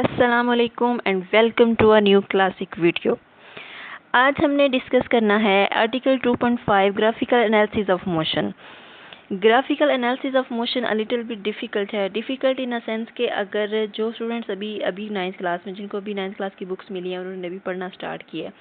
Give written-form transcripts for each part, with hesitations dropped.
अस्सलामुअलैकुम and welcome to a new classic video. आज हमने डिस्कस करना है article 2.5 graphical analysis of motion. Graphical analysis of motion a little bit difficult है। Difficult in a sense के अगर जो स्टूडेंट्स अभी 9th क्लास में, जिनको अभी 9th क्लास की बुक्स मिली हैं और उन्होंने अभी पढ़ना स्टार्ट किया है,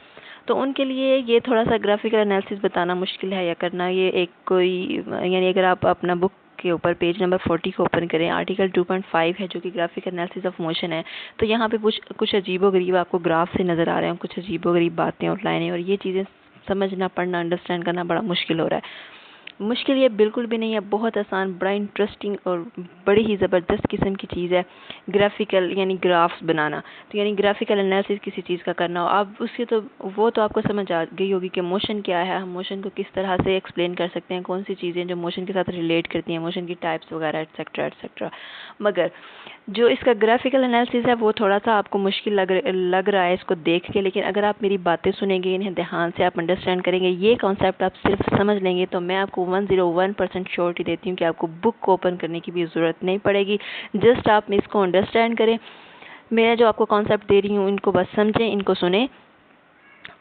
तो उनके लिए ये थोड़ा सा ग्राफिकल एनालिसिस बताना मुश्किल है या करना ये एक कोई, यानी अगर आप अपना बुक के ऊपर पेज नंबर 40 को ओपन करें, आर्टिकल 2.5 है जो कि ग्राफिकल एनालिसिस ऑफ मोशन है, तो यहाँ पे कुछ अजीबोगरीब आपको ग्राफ से नज़र आ रहे हैं, कुछ अजीबोगरीब बातें और लाइनें, और ये चीज़ें समझना, पढ़ना, अंडरस्टैंड करना बड़ा मुश्किल हो रहा है। मुश्किल ये बिल्कुल भी नहीं है, बहुत आसान, बड़ा इंटरेस्टिंग और बड़ी ही ज़बरदस्त किस्म की चीज़ है ग्राफिकल, यानी ग्राफ्स बनाना। तो यानी ग्राफिकल एनालिसिस किसी चीज़ का करना हो, आप उसके तो वो तो आपको समझ आ गई होगी कि मोशन क्या है, हम मोशन को किस तरह से एक्सप्लेन कर सकते हैं, कौन सी चीज़ें जो मोशन के साथ रिलेट करती हैं, मोशन की टाइप्स वगैरह एट्सेट्रा एट्सेट्रा। मगर जो इसका ग्राफिकल एनालिसिस है वो थोड़ा सा आपको मुश्किल लग रहा है इसको देख के, लेकिन अगर आप मेरी बातें सुनेंगे, इन्हें ध्यान से आप अंडरस्टैंड करेंगे, ये कॉन्सेप्ट आप सिर्फ समझ लेंगे, तो मैं आपको 101% श्योरिटी देती हूँ कि आपको बुक को ओपन करने की भी ज़रूरत नहीं पड़ेगी। जस्ट आप इसको अंडरस्टैंड करें, मैं जो आपको कॉन्सेप्ट दे रही हूँ इनको बस समझें, इनको सुने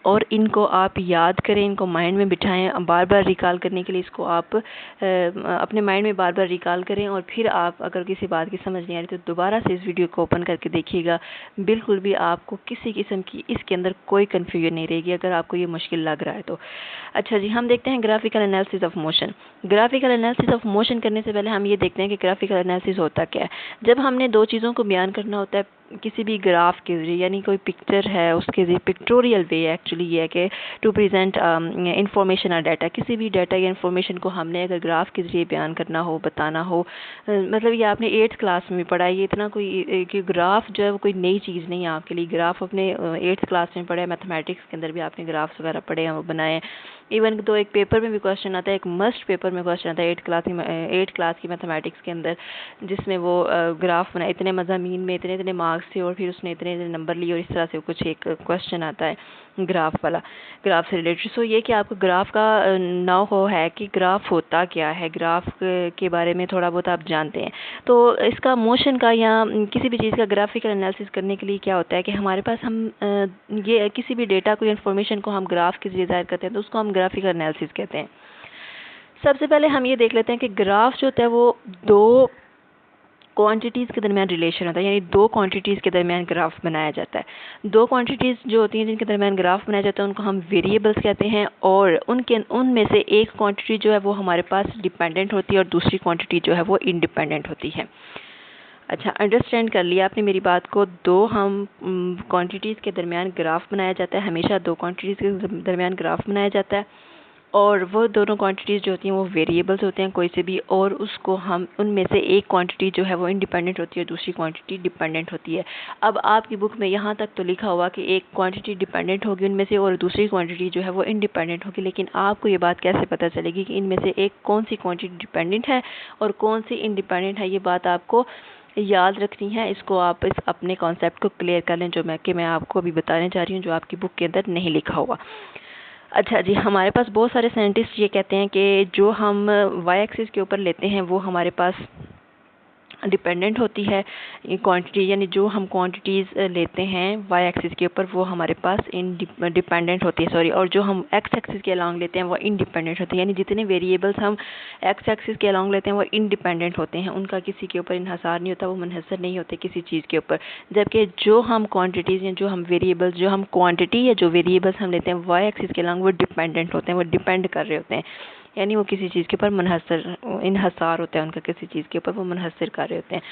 और इनको आप याद करें, इनको माइंड में बिठाएं, बार बार रिकॉल करने के लिए इसको आप अपने माइंड में बार बार रिकॉल करें, और फिर आप अगर किसी बात की समझ नहीं आ रही तो दोबारा से इस वीडियो को ओपन करके देखिएगा। बिल्कुल भी आपको किसी किस्म की इसके अंदर कोई कन्फ्यूजन नहीं रहेगी अगर आपको ये मुश्किल लग रहा है तो। अच्छा जी, हम देखते हैं graphical analysis of motion. Graphical analysis of motion करने से पहले हम ये देखते हैं कि ग्राफिकल एनालिसिस होता क्या है। जब हमने दो चीज़ों को बयान करना होता है किसी भी ग्राफ के जरिए, यानी कोई पिक्चर है उसके जरिए, पिक्टोरियल वे एक्चुअली ये है कि टू प्रेजेंट इंफॉर्मेशन और डाटा, किसी भी डाटा या इन्फॉर्मेशन को हमने अगर ग्राफ के जरिए बयान करना हो, बताना हो, मतलब ये आपने 8th क्लास में भी पढ़ा है, ये इतना कोई कि ग्राफ जो है वो कोई नई चीज़ नहीं है आपके लिए। ग्राफ अपने 8th क्लास में पढ़े, मैथमेटिक्स के अंदर भी आपने ग्राफ्स वगैरह पढ़े हैं, वो बनाए। इवन तो एक पेपर में भी क्वेश्चन आता है, एक मस्ट पेपर में क्वेश्चन आता है 8th क्लास की मैथमेटिक्स के अंदर, जिसमें वो ग्राफ बनाए, इतने मज़ामीन में इतने इतने मार्क्स थे और फिर उसने इतने इतने नंबर लिए, और इस तरह से कुछ एक क्वेश्चन आता है ग्राफ वाला, ग्राफ से रिलेटेड। सो ये कि आपको ग्राफ का नाउ हो है कि ग्राफ होता क्या है, ग्राफ के बारे में थोड़ा बहुत आप जानते हैं। तो इसका मोशन का या किसी भी चीज़ का ग्राफिकल एनालिसिस करने के लिए क्या होता है कि हमारे पास हम ये किसी भी डेटा को, इन्फॉर्मेशन को हम ग्राफ के जरिए ज़ाहिर करते हैं, तो उसको हम ग्राफिकल एनालिसिस कहते हैं। सबसे पहले हम ये देख लेते हैं कि ग्राफ जो होता है वो दो क्वांटिटीज़ के दरमियान रिलेशन होता है, यानी दो क्वांटिटीज़ के दरमियान ग्राफ बनाया जाता है। दो क्वांटिटीज़ जो होती हैं जिनके दरमियान ग्राफ बनाया जाता है उनको हम वेरिएबल्स कहते हैं, और उनमें से एक क्वांटिटी जो है वो हमारे पास डिपेंडेंट होती है और दूसरी क्वांटिटी जो है वो इंडिपेंडेंट होती है। अच्छा, अंडरस्टैंड कर लिया आपने मेरी बात को। दो हम क्वांटिटीज़ के दरमियान ग्राफ बनाया जाता है, हमेशा दो क्वांटिटीज़ के दरमियान ग्राफ बनाया जाता है, और वो दोनों क्वांटिटीज़ जो होती हैं वो वेरिएबल्स होते हैं कोई से भी, और उसको हम उनमें से एक क्वांटिटी जो है वो इंडिपेंडेंट होती है, दूसरी क्वांटिटी डिपेंडेंट होती है। अब आपकी बुक में यहाँ तक तो लिखा हुआ कि एक क्वांटिटी डिपेंडेंट होगी उनमें से और दूसरी क्वांटिटी जो है वो इंडिपेंडेंट होगी, लेकिन आपको ये बात कैसे पता चलेगी कि इनमें से एक कौन सी क्वांटिटी डिपेंडेंट है और कौन सी इंडिपेंडेंट है? ये बात आपको याद रखनी है। इसको आप इस अपने कॉन्सेप्ट को क्लियर कर लें जो मैं आपको अभी बताने जा रही हूँ, जो आपकी बुक के अंदर नहीं लिखा हुआ। अच्छा जी, हमारे पास बहुत सारे साइंटिस्ट ये कहते हैं कि जो हम वाई एक्सिस के ऊपर लेते हैं वो हमारे पास डिपेंडेंट होती है क्वांटिटी, यानी जो हम क्वांटिटीज़ लेते हैं वाई एक्सिस के ऊपर वो हमारे पास डिपेंडेंट होती है, सॉरी, और जो हम एक्स एक्सिस के अलॉन्ग लेते हैं वो इंडिपेंडेंट होती है। यानी जितने वेरिएबल्स हम एक्स एक्सिस के अलॉन्ग लेते हैं वो इंडिपेंडेंट होते हैं, उनका किसी के ऊपर इन्हसार नहीं होता, वो मुनहसर नहीं होते किसी चीज़ के ऊपर। जबकि जो हम क्वान्टिटीज़ या जो हम वेरिएबल्स, जो हम क्वान्टिटी या जो वेरिएबल्स हम लेते हैं वाई एक्सिस के अलॉन्ग, वो डिपेंडेंट होते हैं, वो डिपेंड कर रहे होते हैं, यानी वो किसी चीज़ के ऊपर इन्हसार होता है उनका, किसी चीज़ के ऊपर वो मुनहसर कर रहे होते हैं।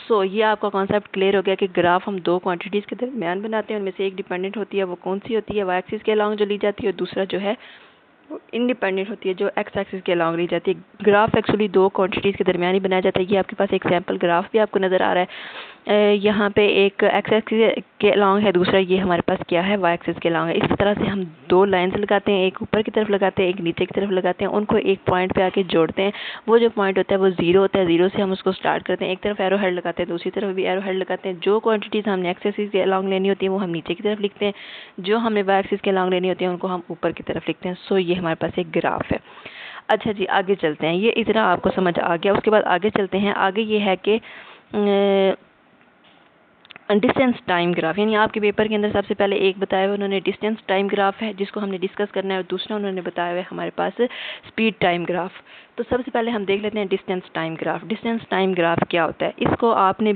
सो ये आपका कॉन्सेप्ट क्लियर हो गया कि ग्राफ हम दो क्वांटिटीज़ के दरमियान बनाते हैं, उनमें से एक डिपेंडेंट होती है, वो कौन सी होती है? वाई एक्सिस के अलॉन्ग जो ली जाती है, और दूसरा जो है इंडिपेंडेंट होती है जो एक्स एक्सिस के अलॉन्ग ली जाती है। ग्राफ एक्चुअली दो क्वांटिटीज़ के दरमियान ही बनाया जाता है। ये आपके पास एक सैम्पल ग्राफ भी आपको नज़र आ रहा है, यहाँ पे एक एक्स एक्सिस के अलॉन्ग है, दूसरा ये हमारे पास क्या है, वाई एक्सिस के अलॉन्ग है। इस तरह से हम दो लाइंस लगाते हैं, एक ऊपर की तरफ लगाते हैं, एक नीचे की तरफ लगाते हैं, उनको एक पॉइंट पे आके जोड़ते हैं। वो जो पॉइंट होता है वो जीरो होता है, जीरो से हम उसको स्टार्ट करते हैं, एक तरफ एरो हेड लगाते हैं, दूसरी तरफ भी एरो हेड लगाते हैं। जो क्वांटिटीज़ हमने एक्स एक्सिस के अलॉन्ग लेनी होती है वो हम नीचे की तरफ लिखते हैं, जो हमने वाई एक्सिस के अलॉन्ग लेनी होती है उनको हम ऊपर की तरफ लिखते हैं। सो ये हमारे पास एक ग्राफ है। अच्छा जी, आगे चलते हैं। ये इतना आपको समझ आ गया। उसके बाद आगे चलते हैं। आगे ये है कि डिस्टेंस टाइम ग्राफ, यानी आपके पेपर के अंदर सबसे पहले एक बताया हुआ उन्होंने डिस्टेंस टाइम ग्राफ है जिसको हमने डिस्कस करना है, और दूसरा उन्होंने बताया हुआ है हमारे पास स्पीड टाइम ग्राफ। तो सबसे पहले हम देख लेते हैं distance time graph. Distance time graph क्या होता है, इसको आपने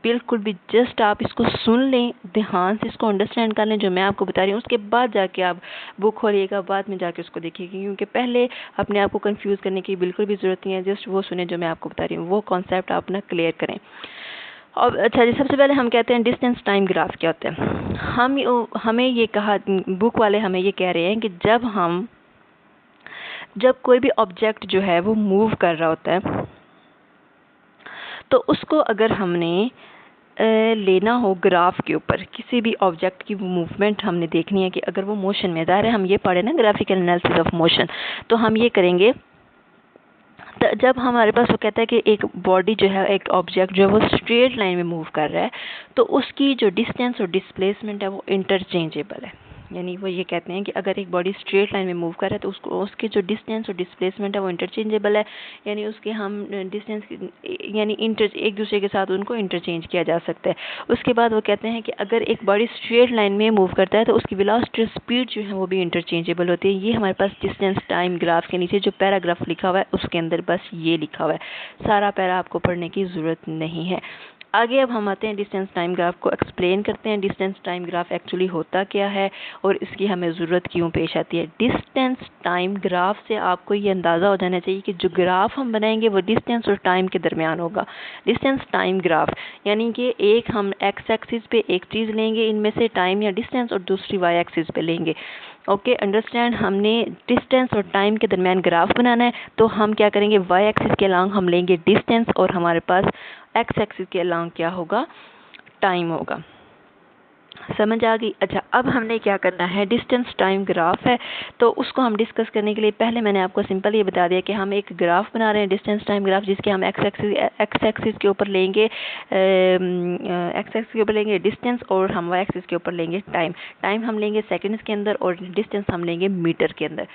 बिल्कुल भी जस्ट आप इसको सुन लें, ध्यान से इसको अंडरस्टैंड कर लें जो मैं आपको बता रही हूँ, उसके बाद जाके आप बुक खोलिएगा, बाद में जाके उसको देखिएगा, क्योंकि पहले अपने आप को कंफ्यूज करने की बिल्कुल भी ज़रूरत नहीं है। जस्ट वो सुने जो मैं आपको बता रही हूँ, वो कॉन्सेप्ट आप अपना क्लियर करें। और अच्छा जी, सबसे पहले हम कहते हैं डिस्टेंस टाइम ग्राफ क्या होता है। हमें ये कहा, बुक वाले हमें ये कह रहे हैं कि जब कोई भी ऑब्जेक्ट जो है वो मूव कर रहा होता है, तो उसको अगर हमने लेना हो ग्राफ के ऊपर, किसी भी ऑब्जेक्ट की मूवमेंट हमने देखनी है कि अगर वो मोशन में, ज़ाहिर है हम ये पढ़े ना ग्राफिकल एनालिसिस ऑफ मोशन, तो हम ये करेंगे जब हमारे पास वो कहता है कि एक बॉडी जो है, एक ऑब्जेक्ट जो है वो स्ट्रेट लाइन में मूव कर रहा है, तो उसकी जो डिस्टेंस और डिस्प्लेसमेंट है वो इंटरचेंजेबल है। यानी वो ये कहते हैं कि अगर एक बॉडी स्ट्रेट लाइन में मूव कर रहा है तो उसके जो डिस्टेंस और डिस्प्लेसमेंट है वो इंटरचेंजेबल है, यानी उसके हम डिस्टेंस यानी एक दूसरे के साथ उनको इंटरचेंज किया जा सकता है। उसके बाद वो कहते हैं कि अगर एक बॉडी स्ट्रेट लाइन में मूव करता है तो उसकी वेलोसिटी और स्पीड जो है वो भी इंटरचेंजेबल होती है। ये हमारे पास डिस्टेंस टाइम ग्राफ के नीचे जो पैराग्राफ लिखा हुआ है उसके अंदर बस ये लिखा हुआ है, सारा पैरा आपको पढ़ने की ज़रूरत नहीं है। आगे अब हम आते हैं डिस्टेंस टाइम ग्राफ को एक्सप्लेन करते हैं। डिस्टेंस टाइम ग्राफ एक्चुअली होता क्या है और इसकी हमें ज़रूरत क्यों पेश आती है। डिस्टेंस टाइम ग्राफ से आपको ये अंदाज़ा हो जाना चाहिए कि जो ग्राफ हम बनाएंगे वो डिस्टेंस और टाइम के दरमियान होगा। डिस्टेंस टाइम ग्राफ यानी कि एक हम एक्स एक्सिस पे एक चीज़ लेंगे, इनमें से टाइम या डिस्टेंस, और दूसरी वाई एक्सिस पे लेंगे। Okay, understand. हमने डिस्टेंस और टाइम के दरमियान ग्राफ बनाना है, तो हम क्या करेंगे, वाई एक्सिस के अलॉन्ग हम लेंगे डिस्टेंस, और हमारे पास एक्स एक्सिस के अलॉन्ग क्या होगा, टाइम होगा। समझ आ गई। अच्छा, अब हमने क्या करना है, डिस्टेंस टाइम ग्राफ है तो उसको हम डिस्कस करने के लिए पहले मैंने आपको सिंपल ये बता दिया कि हम एक ग्राफ बना रहे हैं, डिस्टेंस टाइम ग्राफ, जिसके हम एक्स एक्सिस के ऊपर लेंगे डिस्टेंस, और हम वाई एक्सिस के ऊपर लेंगे टाइम। टाइम हम लेंगे सेकंड्स के अंदर और डिस्टेंस हम लेंगे मीटर के अंदर।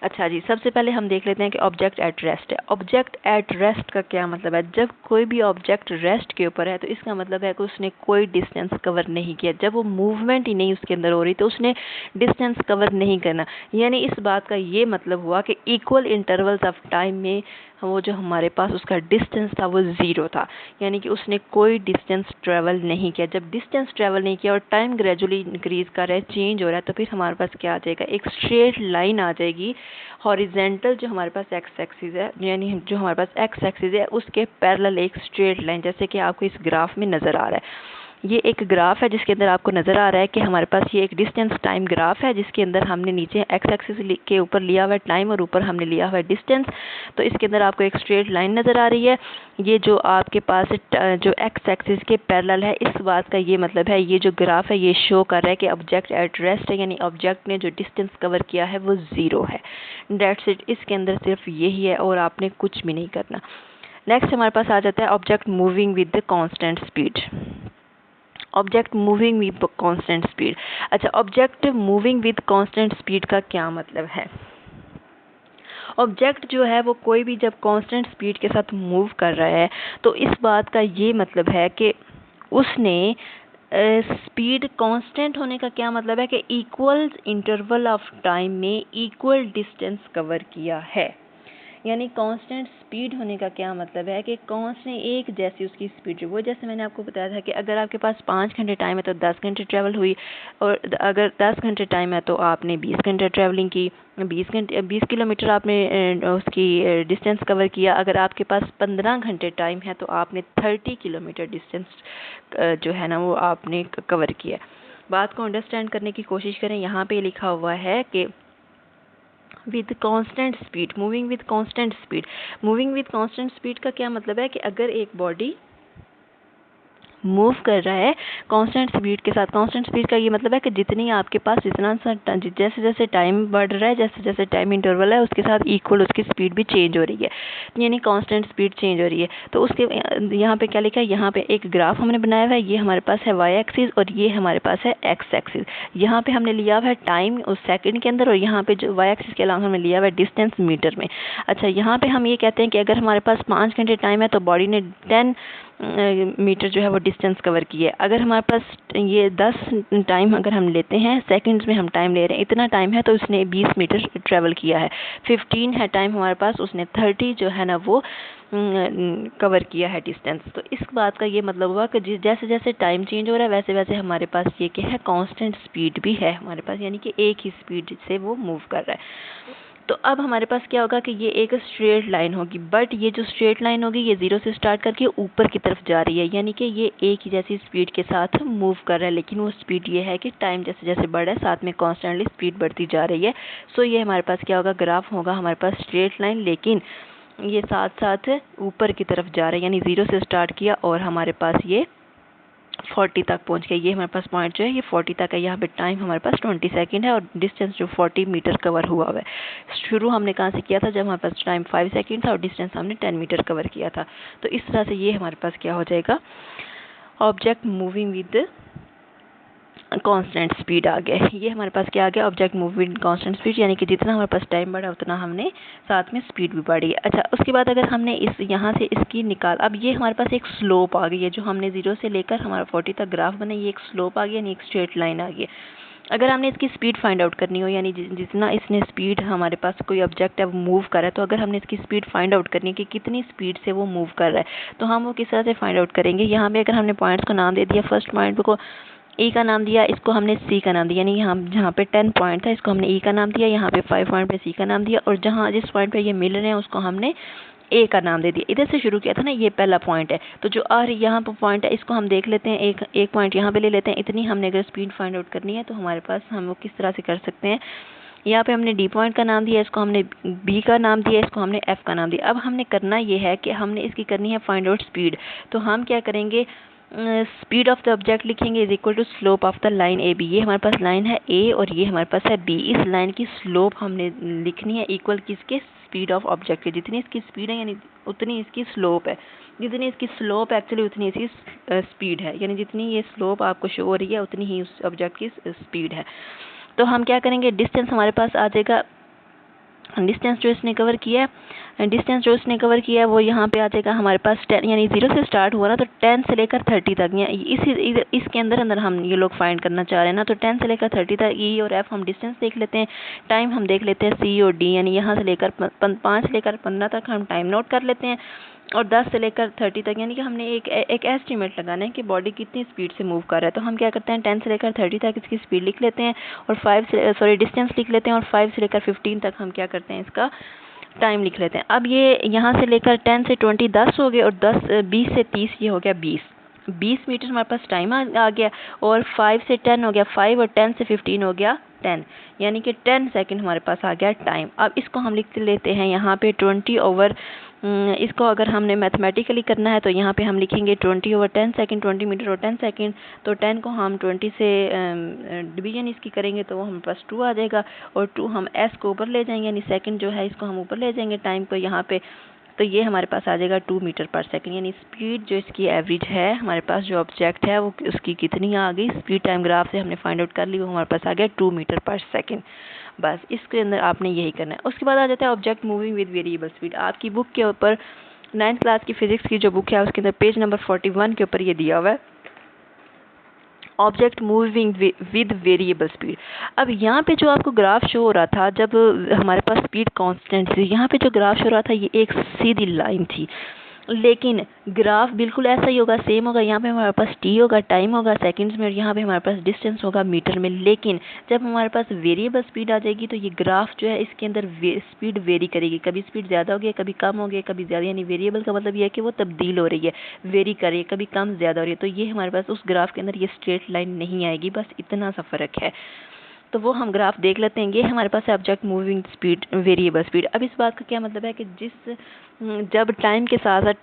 अच्छा जी, सबसे पहले हम देख लेते हैं कि ऑब्जेक्ट एट रेस्ट है। ऑब्जेक्ट एट रेस्ट का क्या मतलब है, जब कोई भी ऑब्जेक्ट रेस्ट के ऊपर है तो इसका मतलब है कि उसने कोई डिस्टेंस कवर नहीं किया। जब वो मूवमेंट ही नहीं उसके अंदर हो रही तो उसने डिस्टेंस कवर नहीं करना। यानी इस बात का ये मतलब हुआ कि इक्वल इंटरवल्स ऑफ टाइम में वो जो हमारे पास उसका डिस्टेंस था वो ज़ीरो था, यानी कि उसने कोई डिस्टेंस ट्रैवल नहीं किया। जब डिस्टेंस ट्रैवल नहीं किया और टाइम ग्रेजुअली इंक्रीज कर रहा है, चेंज हो रहा है, तो फिर हमारे पास क्या आ जाएगा, एक स्ट्रेट लाइन आ जाएगी हॉरिजेंटल, जो हमारे पास एक्स एक्सिस है, यानी जो हमारे पास एक्स एक्सिस है उसके पैरेलल एक स्ट्रेट लाइन, जैसे कि आपको इस ग्राफ में नज़र आ रहा है। ये एक ग्राफ है जिसके अंदर आपको नज़र आ रहा है कि हमारे पास ये एक डिस्टेंस टाइम ग्राफ है, जिसके अंदर हमने नीचे एक्स एक्सिस के ऊपर लिया हुआ है टाइम और ऊपर हमने लिया हुआ है डिस्टेंस। तो इसके अंदर आपको एक स्ट्रेट लाइन नज़र आ रही है। ये जो आपके पास जो एक्स एक्सिस के पैरेलल है, इस बात का ये मतलब है, ये जो ग्राफ है ये शो कर रहा है कि ऑब्जेक्ट एट रेस्ट है, यानी ऑब्जेक्ट ने जो डिस्टेंस कवर किया है वो ज़ीरो है। That's it. इसके अंदर सिर्फ यही है और आपने कुछ भी नहीं करना। नेक्स्ट हमारे पास आ जाता है object moving with the constant speed. Object moving with constant speed. अच्छा, object moving with constant speed का क्या मतलब है। ऑब्जेक्ट जो है वो कोई भी जब कांस्टेंट स्पीड के साथ मूव कर रहा है तो इस बात का ये मतलब है कि उसने स्पीड कांस्टेंट होने का क्या मतलब है कि इक्वल इंटरवल ऑफ टाइम में इक्वल डिस्टेंस कवर किया है। यानी कांस्टेंट स्पीड होने का क्या मतलब है कि कांस्टेंट एक जैसी उसकी स्पीड, वो जैसे मैंने आपको बताया था कि अगर आपके पास 5 घंटे टाइम है तो 10 घंटे ट्रैवल हुई, और अगर 10 घंटे टाइम है तो आपने 20 घंटे ट्रैवलिंग की, 20 किलोमीटर आपने उसकी डिस्टेंस कवर किया। अगर आपके पास 15 घंटे टाइम है तो आपने 30 किलोमीटर डिस्टेंस जो है ना वो आपने कवर किया। बात को अंडरस्टैंड करने की कोशिश करें। यहाँ पे लिखा हुआ है कि with constant speed, moving with constant speed. Moving with constant speed का क्या मतलब है कि अगर एक बॉडी मूव कर रहा है कांस्टेंट स्पीड के साथ, कांस्टेंट स्पीड का ये मतलब है कि जितनी आपके पास जितना जैसे जैसे टाइम बढ़ रहा है, जैसे जैसे टाइम इंटरवल है उसके साथ इक्वल उसकी स्पीड भी चेंज हो रही है, यानी कांस्टेंट स्पीड चेंज हो रही है। तो उसके यहाँ पे क्या लिखा है, यहाँ पे एक ग्राफ हमने बनाया हुआ है, ये हमारे पास है वाई एक्सिस और ये हमारे पास है एक्स एक्सिस। यहाँ पे हमने लिया हुआ है टाइम उस सेकंड के अंदर, और यहाँ पे जो वाई एक्सिस के अलावा हमने लिया हुआ है डिस्टेंस मीटर में। अच्छा, यहाँ पे हम ये कहते हैं कि अगर हमारे पास 5 घंटे टाइम है तो बॉडी ने मीटर जो है वो डिस्टेंस कवर की है। अगर हमारे पास ये 10 टाइम अगर हम लेते हैं, सेकंड्स में हम टाइम ले रहे हैं, इतना टाइम है तो उसने 20 मीटर ट्रेवल किया है। 15 है टाइम हमारे पास, उसने 30 जो है ना वो कवर किया है डिस्टेंस। तो इस बात का ये मतलब हुआ कि जैसे जैसे टाइम चेंज हो रहा है वैसे वैसे हमारे पास ये क्या है, कांस्टेंट स्पीड भी है हमारे पास, यानी कि एक ही स्पीड से वो मूव कर रहा है। तो अब हमारे पास क्या होगा कि ये एक स्ट्रेट लाइन होगी, बट ये जो स्ट्रेट लाइन होगी ये 0 से स्टार्ट करके ऊपर की तरफ जा रही है, यानी कि ये एक ही जैसी स्पीड के साथ मूव कर रहा है। लेकिन वो स्पीड ये है कि टाइम जैसे जैसे बढ़ रहा है साथ में कॉन्स्टेंटली स्पीड बढ़ती जा रही है। सो ये हमारे पास क्या होगा, ग्राफ होगा हमारे पास स्ट्रेट लाइन, लेकिन ये साथ साथ ऊपर की तरफ जा रहा है, यानी 0 से स्टार्ट किया और हमारे पास ये 40 तक पहुंच गया। ये हमारे पास पॉइंट जो है ये 40 तक है। यहाँ पे टाइम हमारे पास 20 सेकंड है और डिस्टेंस जो 40 मीटर कवर हुआ है। शुरू हमने कहाँ से किया था, जब हमारे पास टाइम 5 सेकंड था और डिस्टेंस हमने 10 मीटर कवर किया था। तो इस तरह से ये हमारे पास क्या हो जाएगा, object moving with constant speed आ गया। ये हमारे पास क्या आ गया, ऑब्जेक्ट मूविंग कांस्टेंट स्पीड, यानी कि जितना हमारे पास टाइम बढ़ा उतना हमने साथ में स्पीड भी बढ़ी। अच्छा, उसके बाद अगर हमने इस यहाँ से इसकी निकाल, अब ये हमारे पास एक स्लोप आ गई है, जो हमने 0 से लेकर हमारा 40 तक ग्राफ बना, ये एक स्लोप आ गया, यानी एक स्ट्रेट लाइन आ गई। अगर हमने इसकी स्पीड फाइंड आउट करनी हो, यानी जितना इसने स्पीड हमारे पास कोई ऑब्जेक्ट है वो मूव कर रहा है, तो अगर हमने इसकी स्पीड फाइंड आउट करनी है कि कितनी स्पीड से वो मूव कर रहा है, तो हम वो किस तरह से फाइंड आउट करेंगे। यहाँ पे अगर हमने पॉइंट्स को नाम दे दिया, फर्स्ट पॉइंट को ई का नाम दिया, इसको हमने सी का नाम दिया, यानी यहाँ जहाँ पे 10 पॉइंट था इसको हमने ई का नाम दिया, यहाँ पे 5 पॉइंट पे सी का नाम दिया, और जहाँ जिस पॉइंट पे ये मिल रहे हैं उसको हमने ए का नाम दे दिया। इधर से शुरू किया था ना, ये पहला पॉइंट है, तो जो और यहाँ पर पॉइंट है इसको हम देख लेते हैं, एक पॉइंट यहाँ पे ले लेते हैं। इतनी हमने अगर स्पीड फाइंड आउट करनी है तो हमारे पास हम वो किस तरह से कर सकते हैं। यहाँ पे हमने डी पॉइंट का नाम दिया, इसको हमने बी का नाम दिया, इसको हमने एफ का नाम दिया। अब हमने करना ये है कि हमने इसकी करनी है फाइंड आउट स्पीड। तो हम क्या करेंगे, स्पीड ऑफ द ऑब्जेक्ट लिखेंगे is equal to slope of the line A B. ये हमारे पास लाइन है ए और ये हमारे पास है बी। इस लाइन की स्लोप हमने लिखनी है इक्वल किसके, स्पीड ऑफ ऑब्जेक्ट के। जितनी इसकी स्पीड है यानी उतनी इसकी स्लोप है, जितनी इसकी स्लोप है एक्चुअली उतनी इसकी स्पीड है, यानी जितनी ये स्लोप आपको शो हो रही है उतनी ही उस ऑब्जेक्ट की स्पीड है। तो हम क्या करेंगे, डिस्टेंस हमारे पास आ जाएगा, डिस्टेंस जो इसने कवर किया है, डिस्टेंस जो इसने कवर किया है वो यहाँ पे आ जाएगा हमारे पास 10, यानी 0 से स्टार्ट हुआ ना, तो 10 से लेकर 30 तक, इसके अंदर हम ये लोग फाइंड करना चाह रहे हैं ना, तो 10 से लेकर 30 तक ई और एफ हम डिस्टेंस देख लेते हैं, टाइम हम देख लेते हैं सी और डी, यानी यहाँ से लेकर 5 से लेकर 15 तक हम टाइम नोट कर लेते हैं, और 10 से लेकर 30 तक, यानी कि हमने एक एस्टिमेट लगाना है कि बॉडी कितनी स्पीड से मूव कर रहा है। तो हम क्या करते हैं, 10 से लेकर 30 तक इसकी स्पीड लिख लेते हैं, और डिस्टेंस लिख लेते हैं, और 5 से लेकर 15 तक हम क्या करते हैं, इसका टाइम लिख लेते हैं। अब ये यहाँ से लेकर 10 से 20 10 हो गए, और 20 से 30 ये हो गया 20 मीटर हमारे पास टाइम आ गया, और 5 से 10 हो गया 5, और 10 से 15 हो गया 10, यानी कि 10 सेकंड हमारे पास आ गया टाइम। अब इसको हम लिख लेते हैं यहाँ पे 20 ओवर, इसको अगर हमने मैथमेटिकली करना है तो यहाँ पे हम लिखेंगे 20 ओवर 10 सेकंड, 20 मीटर और 10 सेकंड। तो 10 को हम 20 से डिवीजन इसकी करेंगे तो वो हमारे पास 2 आ जाएगा, और 2 हम एस को ऊपर ले जाएंगे, यानी सेकंड जो है इसको हम ऊपर ले जाएंगे टाइम को यहाँ पे, तो ये हमारे पास आ जाएगा 2 मीटर पर सेकंड। यानी स्पीड जो इसकी एवरेज है हमारे पास, जो ऑब्जेक्ट है वो उसकी कितनी आ गई, स्पीड टाइम ग्राफ से हमने फाइंड आउट कर ली, वो हमारे पास आ गया 2 मीटर पर सेकंड। बस इसके अंदर आपने यही करना है। उसके बाद आ जाता है object moving with variable speed. आपकी बुक के ऊपर 9th क्लास की फिजिक्स की जो बुक है उसके अंदर पेज नंबर 41 के ऊपर ये दिया हुआ है, object moving with variable speed. अब यहाँ पे जो आपको ग्राफ शो हो रहा था, जब हमारे पास स्पीड कांस्टेंट थी, यहाँ पे जो ग्राफ शो हो रहा था ये एक सीधी लाइन थी, लेकिन ग्राफ बिल्कुल ऐसा ही होगा, सेम होगा। यहाँ पे हमारे पास टी होगा, टाइम होगा सेकंड्स में, और यहाँ पे हमारे पास डिस्टेंस होगा मीटर में। लेकिन जब हमारे पास वेरिएबल स्पीड आ जाएगी तो ये ग्राफ जो है इसके अंदर स्पीड वेरी करेगी, कभी स्पीड ज़्यादा होगी, कभी कम होगी, कभी ज़्यादा, यानी वेरिएबल का मतलब ये है कि वो तब्दील हो रही है, वेरी कर रही है, कभी कम ज़्यादा हो रही है। तो ये हमारे पास उस ग्राफ के अंदर ये स्ट्रेट लाइन नहीं आएगी, बस इतना सा फ़र्क है। तो वो हम ग्राफ देख लेते हैं। ये हमारे पास है object moving speed, variable speed. अब इस बात का क्या मतलब है कि जब टाइम के साथ साथ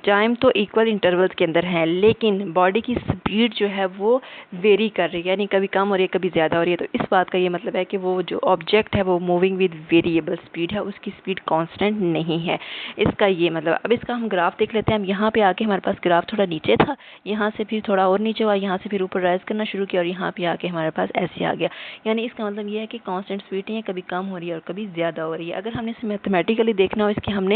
टाइम तो इक्वल इंटरवल्स के अंदर है, लेकिन बॉडी की स्पीड जो है वो वेरी कर रही है, यानी कभी कम हो रही है, कभी ज़्यादा हो रही है। तो इस बात का ये मतलब है कि वो जो ऑब्जेक्ट है वो मूविंग विद वेरिएबल स्पीड है, उसकी स्पीड कांस्टेंट नहीं है, इसका ये मतलब। अब इसका हम ग्राफ देख लेते हैं। हम यहाँ पे आके हमारे पास ग्राफ थोड़ा नीचे था, यहाँ से फिर थोड़ा और नीचे हुआ, यहाँ से फिर ऊपर राइज करना शुरू किया, और यहाँ पे आके हमारे पास ऐसे आ गया। यानी इसका मतलब ये है कि कांस्टेंट स्पीड नहीं है, कभी कम हो रही है और कभी ज़्यादा हो रही है। अगर हमने इसे मैथमेटिकली देखना हो, इसके हमने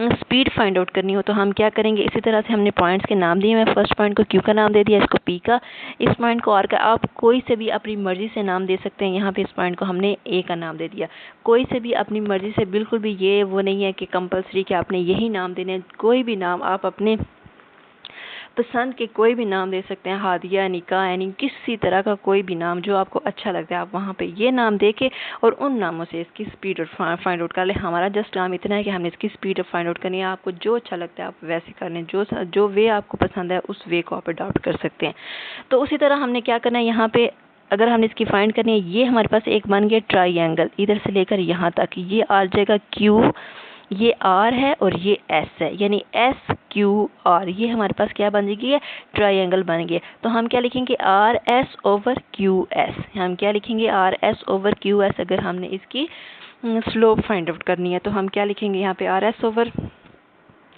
स्पीड फाइंड आउट करनी हो तो हम क्या करेंगे, इसी तरह से हमने पॉइंट्स के नाम दिए। मैं फर्स्ट पॉइंट को क्यू का नाम दे दिया, इसको पी का, इस पॉइंट को आर का। आप कोई से भी अपनी मर्जी से नाम दे सकते हैं। यहाँ पे इस पॉइंट को हमने ए का नाम दे दिया। कोई से भी अपनी मर्जी से, बिल्कुल भी ये वो नहीं है कि कंपलसरी कि आपने यही नाम देने। कोई भी नाम आप अपने पसंद के कोई भी नाम दे सकते हैं, हादिया, निका, यानी किसी तरह का कोई भी नाम जो आपको अच्छा लगता है आप वहाँ पे ये नाम दे के और उन नामों से इसकी स्पीड और फाइंड आउट कर ले। हमारा जस्ट काम इतना है कि हमने इसकी स्पीड और फाइंड आउट करनी है। आपको जो अच्छा लगता है आप वैसे कर लें, जो वे आपको पसंद है उस वे को आप अडॉप्ट कर सकते हैं। तो उसी तरह हमने क्या करना है, यहाँ पे अगर हमने इसकी फाइंड करनी है, ये हमारे पास एक बन गया ट्राइंगल, इधर से लेकर यहाँ तक ये आ जाएगा क्यू, ये आर है और ये एस है, यानी एस क्यू आर, ये हमारे पास क्या बन गई है, ट्राइंगल बन गया। तो हम क्या लिखेंगे, R S over Q S. हम क्या लिखेंगे, R S over Q S. अगर हमने इसकी स्लोप फाइंड आउट करनी है तो हम क्या लिखेंगे, यहाँ पे R S over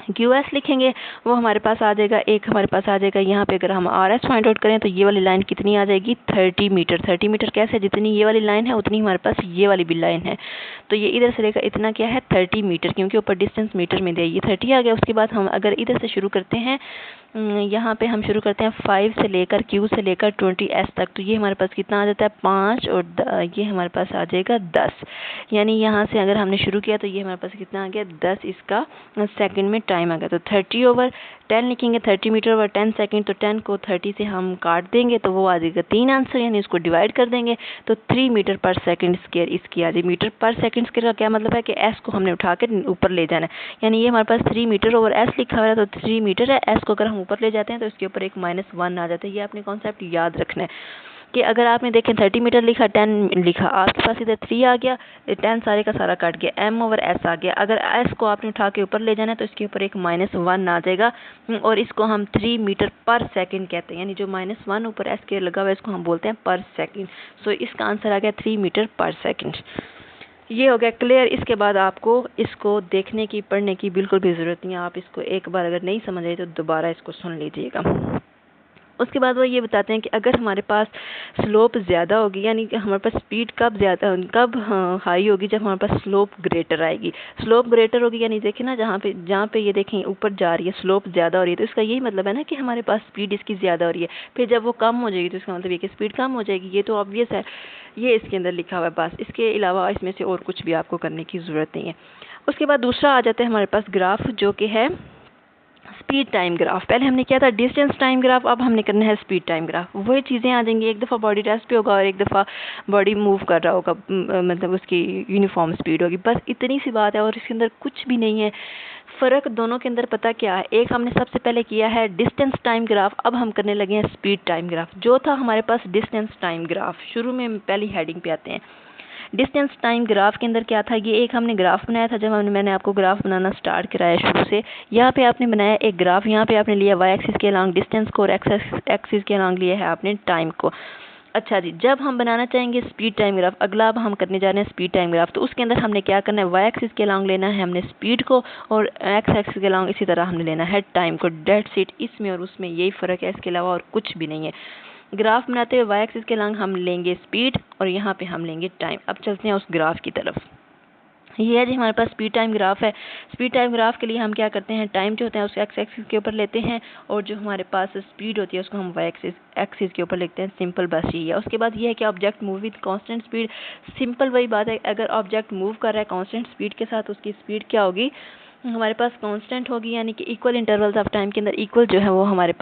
Q S लिखेंगे, वो हमारे पास आ जाएगा। एक हमारे पास आ जाएगा यहाँ पे, अगर हम आर एस फाइंड आउट करें तो ये वाली लाइन कितनी आ जाएगी, 30 मीटर। 30 मीटर कैसे, जितनी ये वाली लाइन है उतनी हमारे पास ये वाली भी लाइन है। तो ये इधर से लेकर इतना क्या है, 30 मीटर, क्योंकि ऊपर डिस्टेंस मीटर में दे, ये 30 आ गया। उसके बाद हम अगर इधर से शुरू करते हैं, यहाँ पे हम शुरू करते हैं 5 से लेकर क्यू से लेकर 20 एस तक, तो ये हमारे पास कितना आ जाता है, 5 और ये हमारे पास आ जाएगा 10। यानी यहाँ से अगर हमने शुरू किया तो ये हमारे पास कितना आ गया, 10 इसका सेकंड में टाइम आ गया। तो 30 ओवर 10 लिखेंगे, 30 मीटर ओवर 10 सेकंड। तो 10 को 30 से हम काट देंगे तो वो आ जाएगा 3 आंसर, यानी इसको डिवाइड कर देंगे तो 3 मीटर पर सेकंड स्क्वायर इसकी आ जाएगी। मीटर पर सेकंड स्क्वायर का क्या मतलब है कि एस को हमने उठा के ऊपर ले जाना है, यानी ये हमारे पास 3 मीटर ओवर एस लिखा हुआ है तो 3 मीटर है। एस को अगर हम ऊपर ले जाते हैं तो इसके ऊपर एक -1 आ जाता है। ये आपने कॉन्सेप्ट याद रखना है कि अगर आपने देखें 30 मीटर लिखा, 10 लिखा, आपके पास इधर 3 आ गया, 10 सारे का सारा कट गया, एम ओवर एस आ गया। अगर एस को आपने उठा के ऊपर ले जाना है तो इसके ऊपर एक -1 आ जाएगा और इसको हम 3 मीटर पर सेकंड कहते हैं, यानी जो -1 ऊपर एस के लगा हुआ है इसको हम बोलते हैं पर सेकंड। सो इसका आंसर आ गया 3 मीटर पर सेकंड। ये हो गया क्लियर। इसके बाद आपको इसको देखने की, पढ़ने की बिल्कुल भी ज़रूरत नहीं है। आप इसको एक बार अगर नहीं समझ आई तो दोबारा इसको सुन लीजिएगा। उसके बाद वो ये बताते हैं कि अगर हमारे पास स्लोप ज़्यादा होगी, यानी कि हमारे पास स्पीड कब हाई होगी, जब हमारे पास स्लोप ग्रेटर आएगी। स्लोप ग्रेटर होगी यानी देखिए ना, जहाँ पे ये देखें ऊपर जा रही है, स्लोप ज़्यादा हो रही है, तो इसका यही मतलब है ना कि हमारे पास स्पीड इसकी ज़्यादा हो रही है। फिर जब वो कम हो जाएगी तो इसका मतलब ये कि स्पीड कम हो जाएगी। ये तो ऑब्वियस है, ये इसके अंदर लिखा हुआ है बस। इसके अलावा इसमें से और कुछ भी आपको करने की ज़रूरत नहीं है। उसके बाद दूसरा आ जाता है हमारे पास ग्राफ, जो कि है स्पीड टाइम ग्राफ। पहले हमने किया था डिस्टेंस टाइम ग्राफ, अब हमने करना है स्पीड टाइम ग्राफ। वही चीज़ें आ जाएंगी, एक दफ़ा बॉडी रेस्ट पे होगा और एक दफ़ा बॉडी मूव कर रहा होगा, मतलब उसकी यूनिफॉर्म स्पीड होगी। बस इतनी सी बात है और इसके अंदर कुछ भी नहीं है। फ़र्क दोनों के अंदर पता क्या है, एक हमने सबसे पहले किया है डिस्टेंस टाइम ग्राफ, अब हम करने लगे हैं स्पीड टाइम ग्राफ। जो था हमारे पास डिस्टेंस टाइम ग्राफ, शुरू में पहली हेडिंग पे आते हैं। डिस्टेंस टाइम ग्राफ के अंदर क्या था, ये एक हमने ग्राफ बनाया था जब मैंने आपको ग्राफ बनाना स्टार्ट कराया शुरू से। यहाँ पे आपने बनाया एक ग्राफ, यहाँ पे आपने लिया वाई एक्सिस के अलॉन्ग डिस्टेंस को और एक्स एक्सिस के अलॉन्ग लिया है आपने टाइम को। अच्छा जी, जब हम बनाना चाहेंगे स्पीड टाइम ग्राफ, अगला अब हम करने जा रहे हैं स्पीड टाइम ग्राफ, तो उसके अंदर हमने क्या करना है, वाई एक्सिस के अलॉन्ग लेना है हमने स्पीड को और एक्स एक्सिस के अलॉन्ग इसी तरह हमने लेना है टाइम को। That's it. इसमें और उसमें यही फ़र्क है, इसके अलावा और कुछ भी नहीं है। ग्राफ बनाते हुए वाई एक्सिस के अलॉन्ग हम लेंगे स्पीड और यहाँ पे हम लेंगे टाइम। अब चलते हैं उस ग्राफ की तरफ। ये है जी हमारे पास स्पीड टाइम ग्राफ है। स्पीड टाइम ग्राफ के लिए हम क्या करते हैं, टाइम जो होता है उसको एक्स एक्सिस के ऊपर लेते हैं और जो हमारे पास स्पीड होती है उसको हम वाई एक्सिस के ऊपर लिखते हैं। सिंपल बस यही है। उसके बाद ये है कि object move with constant speed. Simple वही बात है, अगर ऑब्जेक्ट मूव कर रहा है कांस्टेंट स्पीड के साथ, उसकी स्पीड क्या होगी, हमारे पास कांस्टेंट होगी, यानी कि इक्वल इंटरवल्स ऑफ टाइम के अंदर इक्वल जो है वो हमारे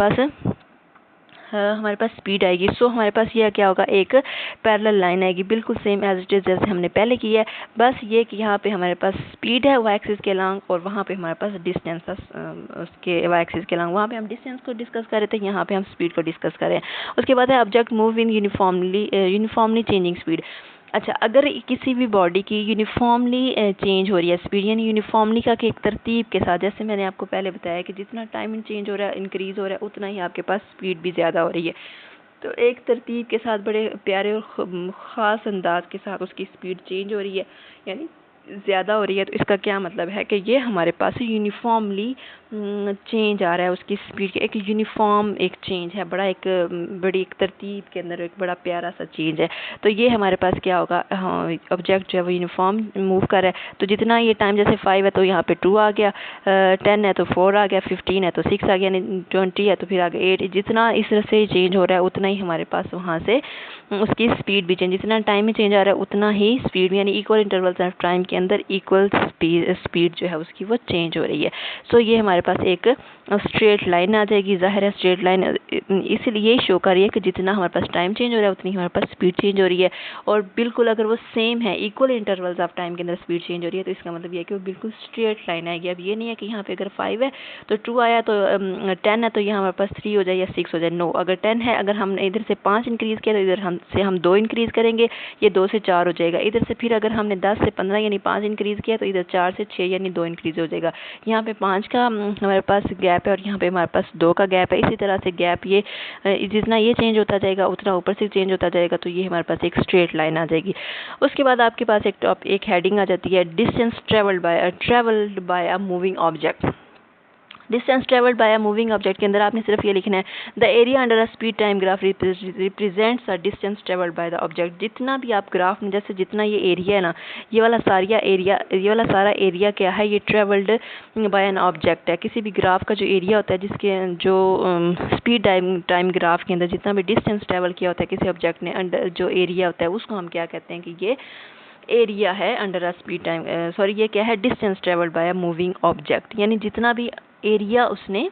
पास स्पीड आएगी। सो हमारे पास यह क्या होगा, एक पैरेलल लाइन आएगी, बिल्कुल सेम एज इट इज़ जैसे हमने पहले किया है। बस ये कि यहाँ पे हमारे पास स्पीड है वाई एक्सिस के अलॉन्ग और वहाँ पे हमारे पास डिस्टेंस है उसके वाई एक्सिस के अलॉन्ग। वहाँ पे हम डिस्टेंस को डिस्कस कर रहे थे, यहाँ पे हम स्पीड को डिस्कस कर रहे हैं। उसके बाद है object move in uniformly changing speed. अच्छा, अगर किसी भी बॉडी की यूनिफॉर्मली चेंज हो रही है स्पीड, यानी यूनिफॉर्मली का कि एक तरतीब के साथ, जैसे मैंने आपको पहले बताया कि जितना टाइम चेंज हो रहा है, इंक्रीज़ हो रहा है, उतना ही आपके पास स्पीड भी ज़्यादा हो रही है। तो एक तरतीब के साथ बड़े प्यारे और ख़ास अंदाज के साथ उसकी स्पीड चेंज हो रही है, यानी ज़्यादा हो रही है, तो इसका क्या मतलब है कि ये हमारे पास यूनिफॉर्मली चेंज आ रहा है उसकी स्पीड के, एक यूनिफॉर्म एक चेंज है, बड़ी एक तरतीब के अंदर एक बड़ा प्यारा सा चेंज है। तो ये हमारे पास क्या होगा, हाँ ऑब्जेक्ट जो है वो यूनिफॉर्म मूव कर रहा है। तो जितना ये टाइम जैसे 5 है तो यहाँ पे 2 आ गया, 10 है तो 4 आ गया, 15 है तो 6 आ गया, यानी 20 है तो फिर आगे 8। जितना इस तरह से चेंज हो रहा है उतना ही हमारे पास वहाँ से उसकी स्पीड भी चेंज, जितना टाइम में चेंज आ रहा है उतना ही स्पीड, यानी इक्वल इंटरवल्स ऑफ टाइम के अंदर इक्वल स्पीड जो है उसकी वो चेंज हो रही है। सो ये हमारे पास एक स्ट्रेट लाइन आ जाएगी। ज़ाहिर है स्ट्रेट लाइन इसलिए शो कर रही है कि जितना हमारे पास टाइम चेंज हो रहा है उतनी हमारे पास स्पीड चेंज हो रही है। और बिल्कुल अगर वो सेम है, इक्वल इंटरवल्स ऑफ टाइम के अंदर स्पीड चेंज हो रही है, तो इसका मतलब ये है कि वो बिल्कुल स्ट्रेट लाइन आएगी। अब ये नहीं है कि यहाँ पे अगर 5 है तो 2 आया, तो 10 है तो यहाँ हमारे पास 3 हो जाए या 6 हो जाए। नो, अगर 10 है, अगर हमने इधर से 5 इंक्रीज़ किया तो इधर हम 2 इंक्रीज़ करेंगे, ये 2 से 4 हो जाएगा। इधर से फिर अगर हमने 10 से 15 यानी 5 इंक्रीज़ किया तो इधर 4 से 6 यानी 2 इंक्रीज़ हो जाएगा। यहाँ पे 5 का हमारे पास गैप है और यहाँ पे हमारे पास 2 का गैप है। इसी तरह से गैप ये जितना ये चेंज होता जाएगा उतना ऊपर से चेंज होता जाएगा, तो ये हमारे पास एक स्ट्रेट लाइन आ जाएगी। उसके बाद आपके पास एक हेडिंग आ जाती है, distance travelled by a moving object. Distance travelled by a moving object के अंदर आपने सिर्फ ये लिखना है, the area under a speed time graph represents a distance travelled by the object. जितना भी आप ग्राफ में, जैसे जितना ये एरिया है ना, ये वाला सारा एरिया क्या है, ये ट्रेवल्ड बाय एन ऑब्जेक्ट है। किसी भी ग्राफ का जो एरिया होता है, जिसके जो स्पीड टाइम ग्राफ के अंदर जितना भी डिस्टेंस ट्रेवल किया होता है किसी ऑब्जेक्ट ने, अंडर जो एरिया होता है उसको हम क्या कहते हैं कि ये एरिया है under a speed time, sorry ये क्या है, distance travelled by a moving object. यानी जितना भी एरिया उसने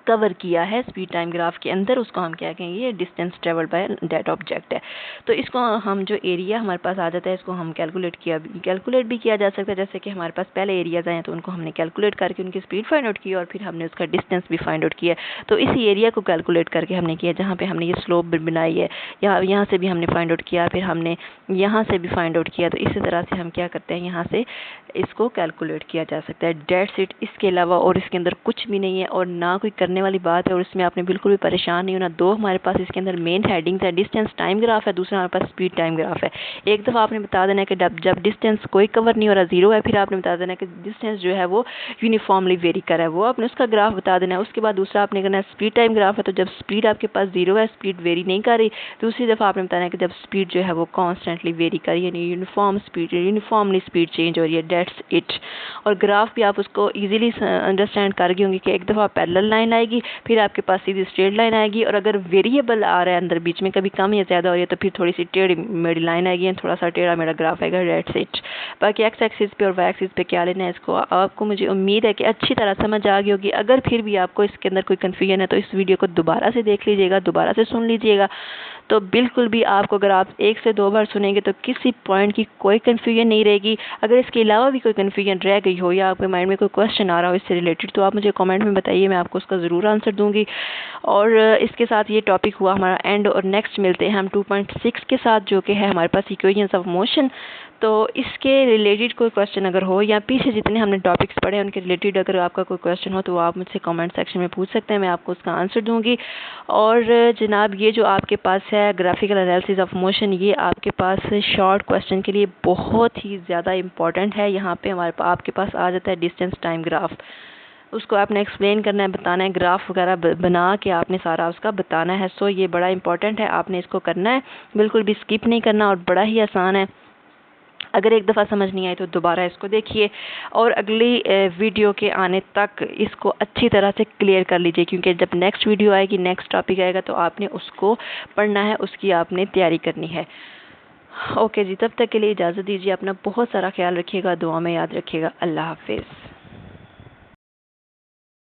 कवर किया है स्पीड टाइम ग्राफ के अंदर, उसको हम क्या कहेंगे, ये distance travelled by that object है। तो इसको हम जो एरिया हमारे पास आ जाता है इसको हम कैलकुलेट भी किया जा सकता है। जैसे कि हमारे पास पहले एरियाज आए तो उनको हमने कैलकुलेट करके उनकी स्पीड फाइंड आउट की और फिर हमने उसका डिस्टेंस भी फाइंड आउट किया। तो इसी एरिया को कैलकुलेट करके हमने किया, जहाँ पे हमने ये स्लोप बनाई है, यहाँ से भी हमने फाइंड आउट किया, फिर हमने यहाँ से भी फाइंड आउट किया। तो इसी तरह से हम क्या करते हैं, यहाँ से इसको कैलकुलेट किया जा सकता है। That's it. इसके अलावा और इसके अंदर कुछ भी नहीं है और ना कोई करने वाली बात है, और इसमें आपने बिल्कुल भी परेशान नहीं होना। दो हमारे पास इसके अंदर मेन हेडिंग्स है, डिस्टेंस टाइम ग्राफ है, दूसरा हमारे पास स्पीड टाइम ग्राफ है। एक दफ़ा आपने बता देना है कि जब डिस्टेंस कोई कवर नहीं हो रहा, जीरो है, फिर आपने बता देना है कि डिस्टेंस जो है वो यूनिफॉर्मली वेरी कर रहा है, वो आपने उसका ग्राफ बता देना है। उसके बाद दूसरा आपने करना है स्पीड टाइम ग्राफ है, तो जब स्पीड आपके पास जीरो है, स्पीड वेरी नहीं कर रही। दूसरी दफ़ा आपने बताना है कि जब स्पीड जो है वो कॉन्स्टेंटली वेरी कर रही है, यानी यूनिफॉर्मली स्पीड चेंज हो रही है। That's it. और ग्राफ भी आप उसको इजीली अंडरस्टैंड कर गए होंगे कि एक दफ़ा पैरेलल लाइन आएगी, फिर आपके पास सीधी स्ट्रेट लाइन आएगी, और अगर वेरिएबल आ रहा है अंदर बीच में कभी कम या ज़्यादा हो रही है तो फिर थोड़ी सी टेढ़ी मेढ़ी लाइन आएगी, थोड़ा सा टेढ़ा मेरा ग्राफ आएगा। That's it. बाकी एक्स एक्सिस पे और वाई एक्सिस पे क्या लेना है इसको आपको, मुझे उम्मीद है कि अच्छी तरह समझ आ गई होगी। अगर फिर भी आपको इसके अंदर कोई कन्फ्यूजन है तो इस वीडियो को दोबारा से देख लीजिएगा, दोबारा से सुन लीजिएगा। तो बिल्कुल भी आपको, अगर आप 1 से 2 बार सुनेंगे तो किसी पॉइंट की कोई कन्फ्यूजन नहीं रहेगी। अगर इसके अलावा भी कोई कन्फ्यूजन रह गई हो या आपके माइंड में कोई क्वेश्चन आ रहा हो इससे रिलेटेड, तो आप मुझे कमेंट में बताइए, मैं आपको उसका ज़रूर आंसर दूंगी। और इसके साथ ये टॉपिक हुआ हमारा एंड, और नेक्स्ट मिलते हैं हम 2.6 के साथ, जो कि है हमारे पास इक्वेशंस ऑफ मोशन। तो इसके रिलेटेड कोई क्वेश्चन अगर हो, या पीछे जितने हमने टॉपिक्स पढ़े उनके रिलेटेड अगर आपका कोई क्वेश्चन हो तो आप मुझसे कमेंट सेक्शन में पूछ सकते हैं, मैं आपको उसका आंसर दूंगी। और जनाब ये जो आपके पास है ग्राफिकल एनालिसिस ऑफ मोशन, ये आपके पास शॉर्ट क्वेश्चन के लिए बहुत ही ज़्यादा इंपॉर्टेंट है। यहाँ पे आपके पास आ जाता है डिस्टेंस टाइम ग्राफ, उसको आपने एक्सप्लेन करना है, बताना है, ग्राफ वगैरह बना के आपने सारा उसका बताना है। सो ये बड़ा इंपॉर्टेंट है, आपने इसको करना है, बिल्कुल भी स्किप नहीं करना, और बड़ा ही आसान है। अगर एक दफ़ा समझ नहीं आई तो दोबारा इसको देखिए, और अगली वीडियो के आने तक इसको अच्छी तरह से क्लियर कर लीजिए, क्योंकि जब नेक्स्ट वीडियो आएगी, नेक्स्ट टॉपिक आएगा, तो आपने उसको पढ़ना है, उसकी आपने तैयारी करनी है। ओके जी, तब तक के लिए इजाज़त दीजिए, अपना बहुत सारा ख्याल रखिएगा, दुआ में याद रखिएगा। अल्लाह हाफिज़।